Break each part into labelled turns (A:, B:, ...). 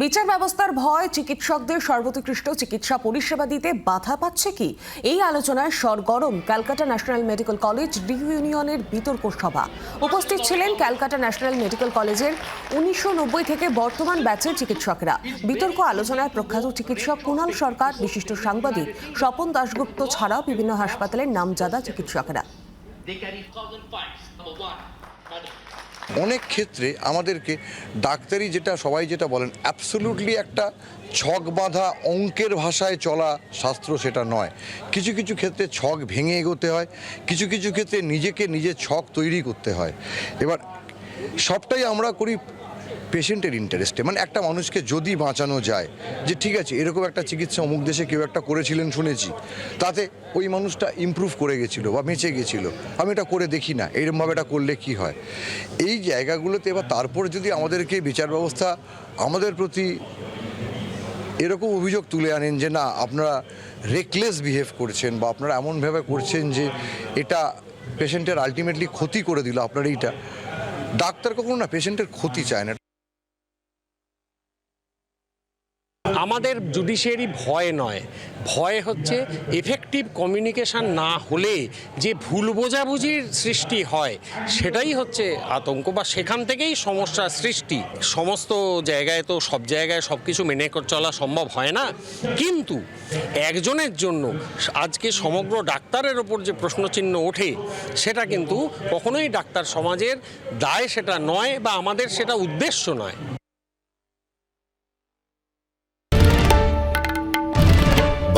A: বিচার ব্যবস্থার ভয় চিকিৎসকদের সর্বোৎকৃষ্ট চিকিৎসা পরিষেবা দিতে বাধা পাচ্ছে কি? এই আলোচনায় সরগরম ক্যালকাটা ন্যাশনাল মেডিকেল কলেজ রিইউনিয়নের বিতর্ক সভা। উপস্থিত ছিলেন ক্যালকাটা ন্যাশনাল মেডিকেল কলেজের 1990 থেকে বর্তমান ব্যাচের চিকিৎসকরা। বিতর্ক আলোচনায় প্রখ্যাত চিকিৎসক কুণাল সরকার, বিশিষ্ট সাংবাদিক স্বপন দাশগুপ্ত ছাড়াও বিভিন্ন হাসপাতালের নামজাদা চিকিৎসকরা।
B: অনেক ক্ষেত্রে আমাদেরকে ডাক্তারি সবাই যেটা বলেন অ্যাবসলিউটলি একটা ছক বাঁধা অঙ্কের ভাষায় চলা শাস্ত্র সেটা নয়। কিছু কিছু ক্ষেত্রে ছক ভেঙে এগোতে হয়, কিছু কিছু ক্ষেত্রে নিজের ছক তৈরি করতে হয়। এবার সবটাই আমরা করি পেশেন্টের ইন্টারেস্টে, মানে একটা মানুষকে যদি বাঁচানো যায়, যে ঠিক আছে এরকম একটা চিকিৎসা অমুক দেশে কেউ একটা করেছিলেন শুনেছি, তাতে ওই মানুষটা ইমপ্রুভ করে গেছিলো বা বেঁচে গেছিলো, আমি এটা করে দেখি না, এইরকমভাবে এটা করলে কি হয়। এই জায়গাগুলোতে এবার তারপর যদি আমাদেরকে বিচার ব্যবস্থা আমাদের প্রতি এরকম অভিযোগ তুলে আনেন যে না আপনারা রেকলেস বিহেভ করছেন বা আপনারা এমনভাবে করছেন যে এটা পেশেন্টের আলটিমেটলি ক্ষতি করে দিল, আপনার এইটা, ডাক্তার কখনো না পেশেন্টের ক্ষতি চায় না।
C: আমাদের জুডিশিয়ারি ভয় নয়, ভয় হচ্ছে এফেক্টিভ কমিউনিকেশন না হলে যে ভুল বোঝাবুঝির সৃষ্টি হয়, সেটাই হচ্ছে আতঙ্ক, বা সেখান থেকেই সমস্যার সৃষ্টি। সমস্ত জায়গায় তো সব জায়গায় সব কিছু মেনে চলা সম্ভব হয় না, কিন্তু একজনের জন্য আজকে সমগ্র ডাক্তারের ওপর যে প্রশ্নচিহ্ন ওঠে, সেটা কিন্তু কখনোই ডাক্তার সমাজের দায় সেটা নয়, বা আমাদের সেটা উদ্দেশ্য নয়।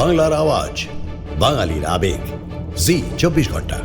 D: বাংলার আওয়াজ, বাঙালির আবেগ, জি 24 ঘন্টা।